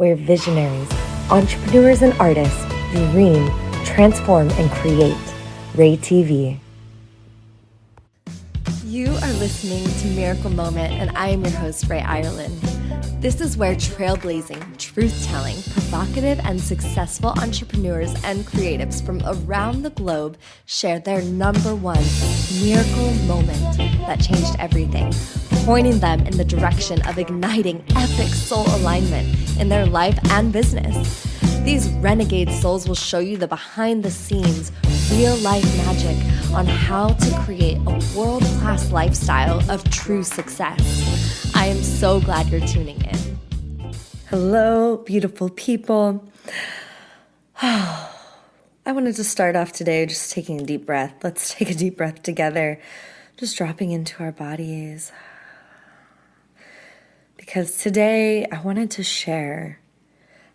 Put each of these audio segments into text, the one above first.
where visionaries, entrepreneurs, and artists dream, transform, and create. Rae TV. You are listening to Miracle Moment, and I am your host, Rae Irelan. This is where trailblazing, truth-telling, provocative, and successful entrepreneurs and creatives from around the globe share their number one miracle moment that changed everything, pointing them in the direction of igniting epic soul alignment in their life and business. These renegade souls will show you the behind-the-scenes, real-life magic on how to create a world-class lifestyle of true success. I am so glad you're tuning in. Hello, beautiful people. I wanted to start off today just taking a deep breath. Let's take a deep breath together, just dropping into our bodies. Because today I wanted to share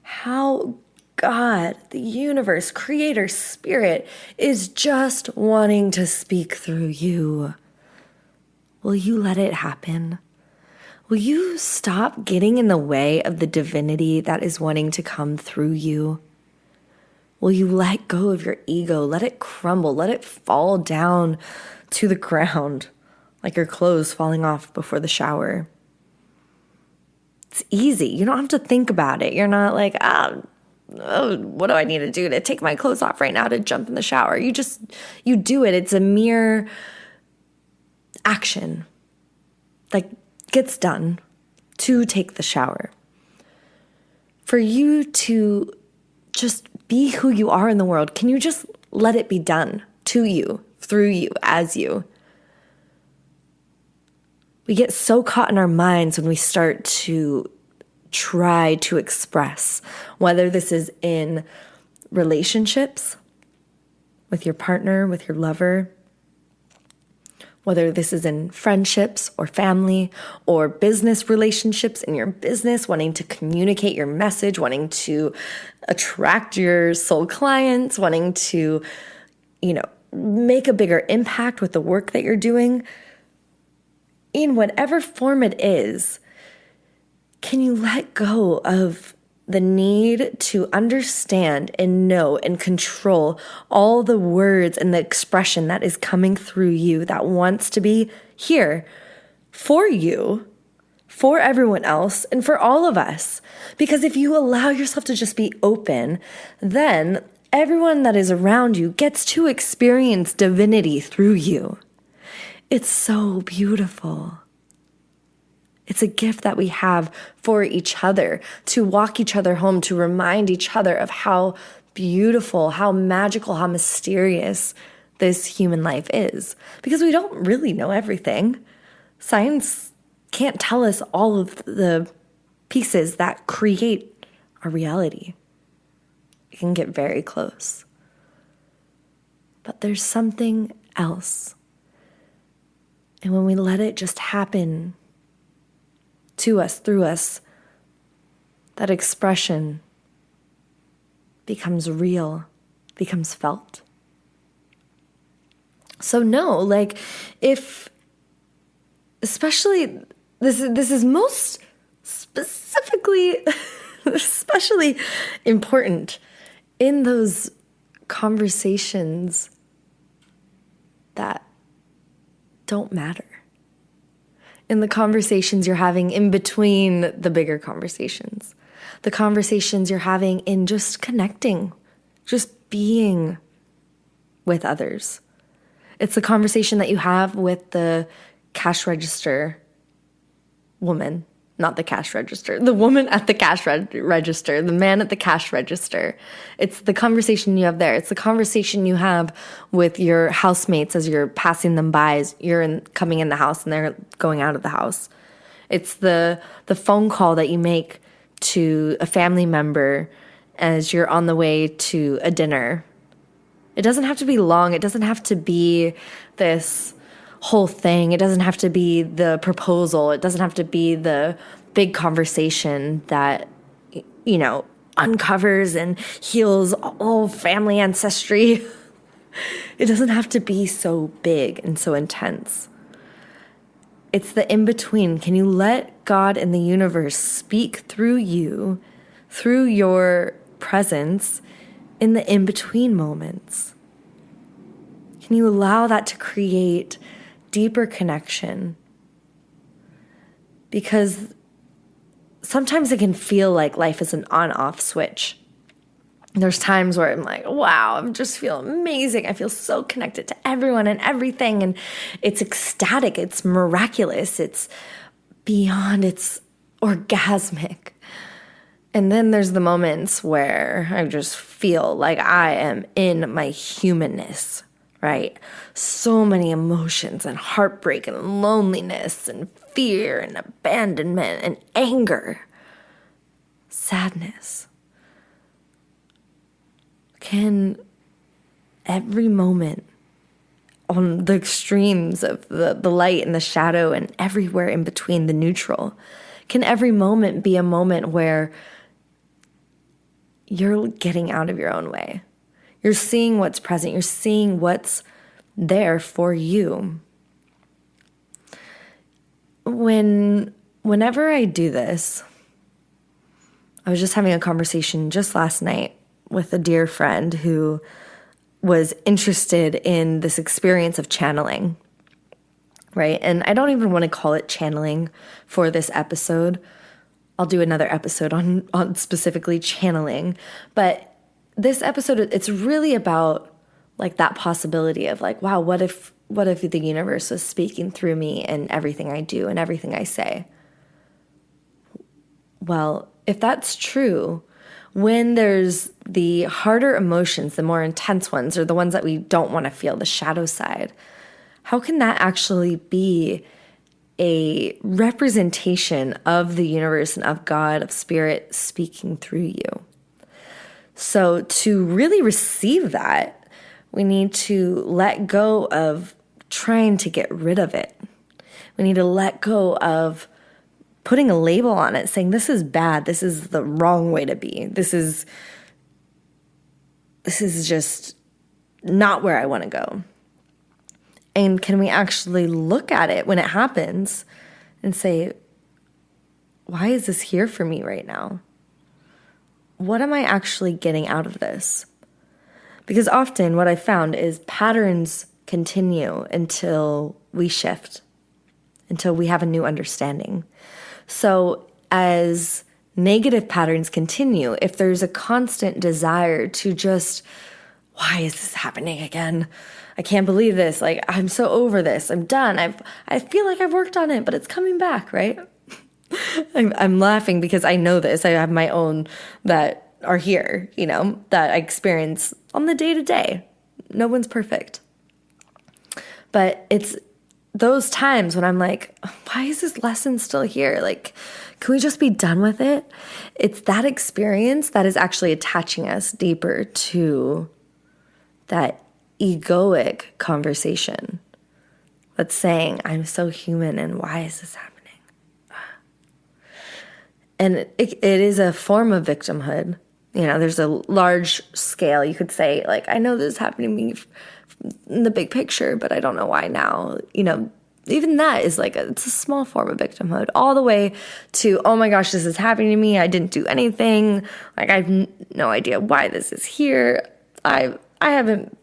how God, the universe, creator, spirit, is just wanting to speak through you. Will you let it happen? Will you stop getting in the way of the divinity that is wanting to come through you? Will you let go of your ego? Let it crumble. Let it fall down to the ground like your clothes falling off before the shower. It's easy. You don't have to think about it. You're not like, what do I need to do to take my clothes off right now to jump in the shower? You do it. It's a mere action that gets done to take the shower. For you to just be who you are in the world, can you just let it be done to you, through you, as you? We get so caught in our minds when we start to try to express, whether this is in relationships with your partner, with your lover, whether this is in friendships or family or business relationships in your business, wanting to communicate your message, wanting to attract your soul clients, wanting to, make a bigger impact with the work that you're doing. In whatever form it is, can you let go of the need to understand and know and control all the words and the expression that is coming through you that wants to be here for you, for everyone else, and for all of us? Because if you allow yourself to just be open, then everyone that is around you gets to experience divinity through you. It's so beautiful. It's a gift that we have for each other, to walk each other home, to remind each other of how beautiful, how magical, how mysterious this human life is. Because we don't really know everything. Science can't tell us all of the pieces that create our reality. It can get very close. But there's something else. And when we let it just happen to us, through us, that expression becomes real, becomes felt. So no, if, especially, this is most specifically, especially important in those conversations that don't matter. In the conversations you're having in between the bigger conversations, the conversations you're having in just connecting, just being with others. It's the conversation that you have with the cash register woman, not the cash register, the woman at the cash register, the man at the cash register. It's the conversation you have there. It's the conversation you have with your housemates as you're passing them by, as you're coming in the house and they're going out of the house. It's the phone call that you make to a family member as you're on the way to a dinner. It doesn't have to be long. It doesn't have to be this whole thing. It doesn't have to be the proposal. It doesn't have to be the big conversation that, uncovers and heals all family ancestry. It doesn't have to be so big and so intense. It's the in-between. Can you let God and the universe speak through you through your presence in the in-between moments? Can you allow that to create deeper connection? Because sometimes it can feel like life is an on-off switch. There's times where I'm like, wow, I just feel amazing. I feel so connected to everyone and everything. And it's ecstatic. It's miraculous. It's beyond, it's orgasmic. And then there's the moments where I just feel like I am in my humanness, right? So many emotions and heartbreak and loneliness and fear and abandonment and anger, sadness. Can every moment on the extremes of the light and the shadow and everywhere in between, the neutral, can every moment be a moment where you're getting out of your own way? You're seeing what's present. You're seeing what's there for you. Whenever I do this, I was just having a conversation just last night with a dear friend who was interested in this experience of channeling, right? And I don't even want to call it channeling for this episode. I'll do another episode on specifically channeling. But this episode, it's really about like that possibility of like, wow, what if the universe was speaking through me in everything I do and everything I say? Well, if that's true, when there's the harder emotions, the more intense ones, or the ones that we don't want to feel, the shadow side, how can that actually be a representation of the universe and of God, of spirit speaking through you? So to really receive that, we need to let go of trying to get rid of it. We need to let go of putting a label on it, saying this is bad, this is the wrong way to be, this is just not where I want to go. And can we actually look at it when it happens and say, why is this here for me right now? What am I actually getting out of this? Because often what I found is patterns continue until we shift, until we have a new understanding. So as negative patterns continue, if there's a constant desire to just, why is this happening again? I can't believe this. Like, I'm so over this. I'm done. I feel like I've worked on it, but it's coming back, right? I'm laughing because I know this. I have my own that are here, that I experience on the day-to-day. No one's perfect. But it's those times when I'm like, why is this lesson still here? Like, can we just be done with it? It's that experience that is actually attaching us deeper to that egoic conversation that's saying, I'm so human and why is this happening? And it is a form of victimhood. There's a large scale. You could say, like, I know this is happening to me in the big picture, but I don't know why now. Even that is like it's a small form of victimhood, all the way to, oh my gosh, this is happening to me. I didn't do anything. Like, I have no idea why this is here. I haven't,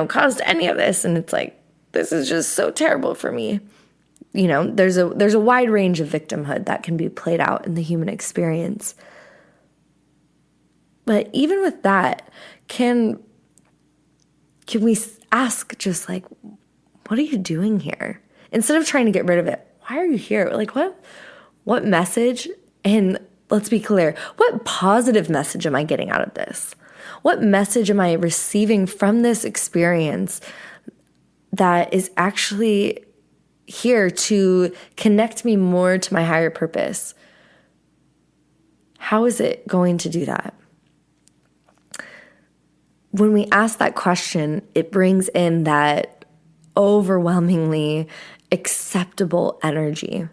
caused any of this. And it's like, this is just so terrible for me. There's a wide range of victimhood that can be played out in the human experience. But even with that, can we ask just like, what are you doing here? Instead of trying to get rid of it, why are you here? Like, what message, and let's be clear, what positive message am I getting out of this? What message am I receiving from this experience that is actually here to connect me more to my higher purpose? How is it going to do that? When we ask that question, it brings in that overwhelmingly acceptable energy,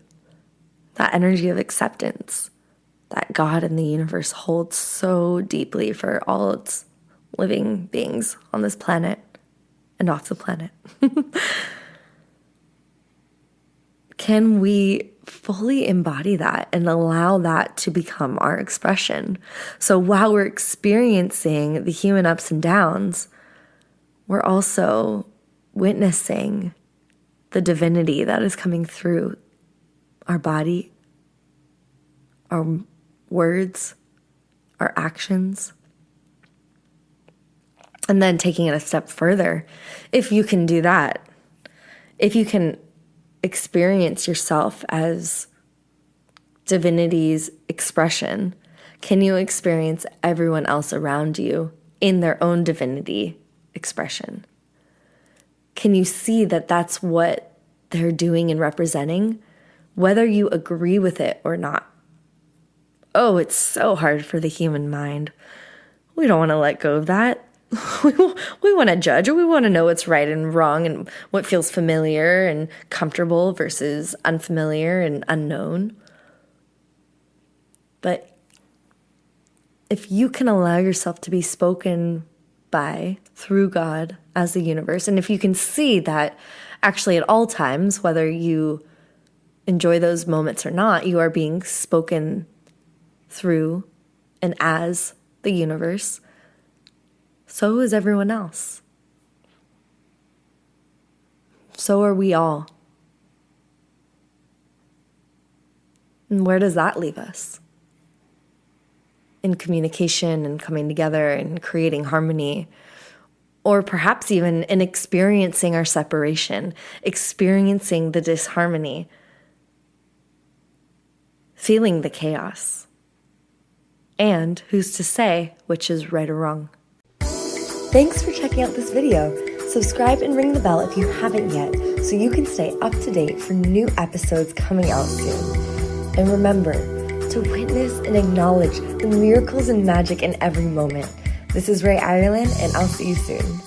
that energy of acceptance that God and the universe holds so deeply for all its living beings on this planet and off the planet. Can we fully embody that and allow that to become our expression. So while we're experiencing the human ups and downs, we're also witnessing the divinity that is coming through our body, our words, our actions. And then taking it a step further, if you can do that, if you can experience yourself as divinity's expression, can you experience everyone else around you in their own divinity expression? Can you see that that's what they're doing and representing, whether you agree with it or not? Oh, it's so hard for the human mind. We don't want to let go of that. We want to judge, or we want to know what's right and wrong and what feels familiar and comfortable versus unfamiliar and unknown. But if you can allow yourself to be spoken by through God as the universe, and if you can see that actually at all times, whether you enjoy those moments or not, you are being spoken through and as the universe, so is everyone else. So are we all. And where does that leave us? In communication and coming together and creating harmony, or perhaps even in experiencing our separation, experiencing the disharmony, feeling the chaos. And who's to say which is right or wrong? Thanks for checking out this video. Subscribe and ring the bell if you haven't yet, so you can stay up to date for new episodes coming out soon. And remember to witness and acknowledge the miracles and magic in every moment. This is Rae Irelan, and I'll see you soon.